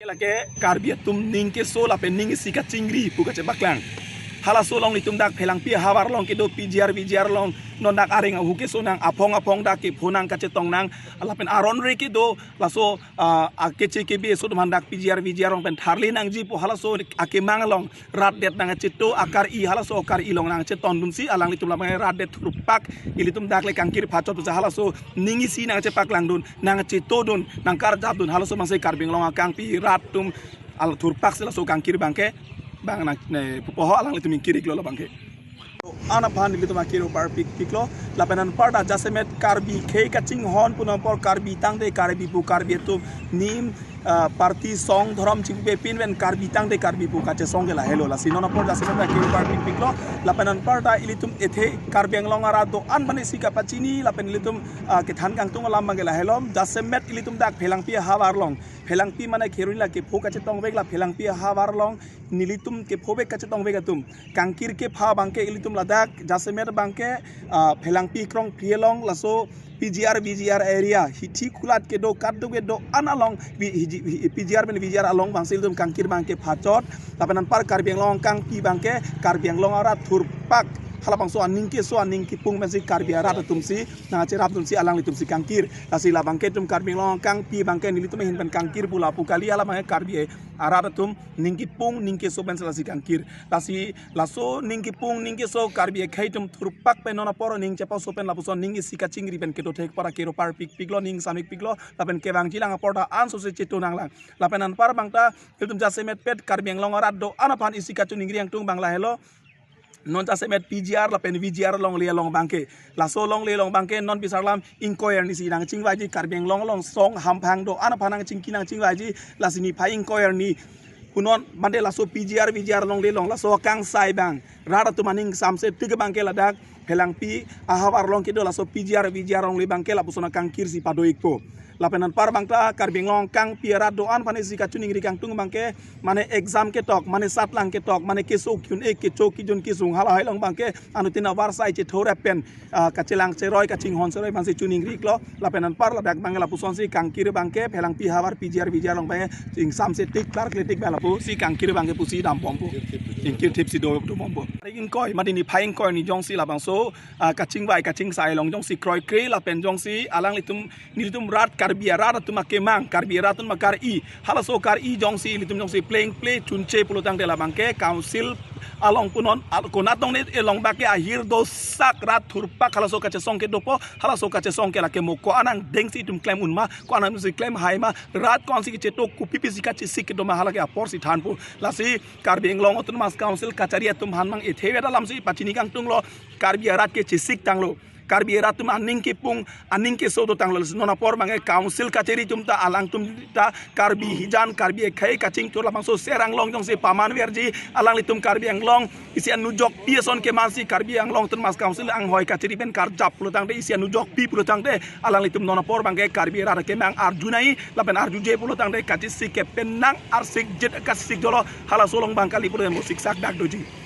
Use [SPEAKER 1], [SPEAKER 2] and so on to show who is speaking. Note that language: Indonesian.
[SPEAKER 1] lake karbia tum ning ke so la pen ning sika cingri puka ce baklang hala so long litum dak phelang pi hawar long ke do pijar long non dak aring huke so nang apong dak ke phunang ka ce tong nang la pen aron re ke do la so ke ce ke be so man dak pijar long pen tharli nang ji po hala so ake mang long rat det nang ce to akar i hala so akar i long nang ce ton dum si alang litum la rat det rupak ilitum dak le kangkir phachot pa hala so ningi si nang ce paklang dun nang ce to dun nang kar jab dun hala so masai karbing long akang pi rat tum al turpak sela so kangkir bangke bang nak ne poho alang litum kiri kilo bangke ana pan litum akiro par piklo lapenan parda jasemet karbi khei kaching hon punon por karbi tang de karbi bu karbi tu nim parti song dhoram chingbe pinwen karbi tang de karbi bu kache song la hello la sinona por jasemet akiro par piklo lapenan parda ilitum ethe karbiang longara do an bane sika pachini lapen ilitum ke than kang tung lam mangela helom jasemet ilitum dak phelang pi hawar long phelang pi mane kherunla ke pho kache tong vegla phelang pi hawar long nilitum ke phobe kache tong vegatum kangkir ke pha bangke ilitum ladak jasemet bangke phelang pi krong pielong laso PGR area hithi kulat ke do kaddo ke do analong PGR along bangsil tum kangkir bangke phachot lapanan par karbiang long kang pi bangke karbiang long ara thurpak halapang so aning ki pung mesi karbiang rat tumsi na cerap tumsi alang litum si kangkir lasi la bangke tum karbiang long kang pi bangke nilitum hin pen kangkir pula pukali ala bangke karbiang arat tum ningki pung ningki so ben selasi kangkir lasi laso ningki pung ningki so karbiang khaitum thurpak pe nona por ning chepa so pen lapuson ningi sika chingri pen keto thek para kero par piklo ning samik piklo lapen kewang jilang porta an so se cheto nanglang lapenan par bangta ilitum jasemet pet karbiang long arat do anapan isika chu ningri yang tung bangla hello non jasemet PGR la pen VGR long le long bangke la so long le long bangke non bisar lam inquiry ni si nang chingwaji karbiang long song hampang do ana phanang chingkinang chingwaji la sini phai inquiry ni punon bande la so PGR VGR long le long la so kang sai bang rada tu maning samse tiga bangke la dak phelang pi ahawar long ke do la so PGR VGR long le bangke la pusona kang kirsi padoik po lapenan par bangta karbing long kang piara doan pane sika chuning ri kang tung bangke mane exam ke tok mane sat lang ke tok mane ke so kyun ek ke chok ki jun ki sung hala hailong bangke anutina warsai che thora pen kachelang che roi kaching hon seroi bangse chuning ri klo lapenan par la dak bangela puson si kang kir bangke phelang pi hawar PGR VGR long bangke sing sam se tik klar kletik bela pu si kang kir bangke pusi dam pompo ing kir tip si do pompo ing koi madini phaing koi ni jong si la bangso kaching bai kaching sai long jong si kroi kre la pen jong si alang litum rat karbiara tu makemang karbiara tu makar I hala so kar I jong si litum jong si play chunche pulutang de la bangke council along punon konatong ne elong bake ahir do sak rat thurpak hala so kache song ke dopo hala so kache song ke la ke moko anang dengsi tum claim unma ko anang si claim haima rat kon si ke cheto ku pipi si kache sik do ma hala ke apor si thanpu la si karbing long otun mas council kacharia tum hanmang etheve dalam si pachini kang tung lo karbiara ke chisik tang lo karbiara tum aning ke pung aning ke so do tang lo nona por mangai council kacheri tum ta alang tum ta karbi hijan karbi khai kaching tur lamang so serang long jong se paman verji alang litum karbi ang long isian nujok pieson ke mansi karbi ang long tun mas council ang hoi kacheri pen kar jap pulutang de isian nujok pi pulutang de alang litum nona por mangai karbiara ke mang arjunai lapen arjuje pulutang de kachis si ke penang arsik jet kasik jolo hala solong bangkali pulutang musik sak dak doji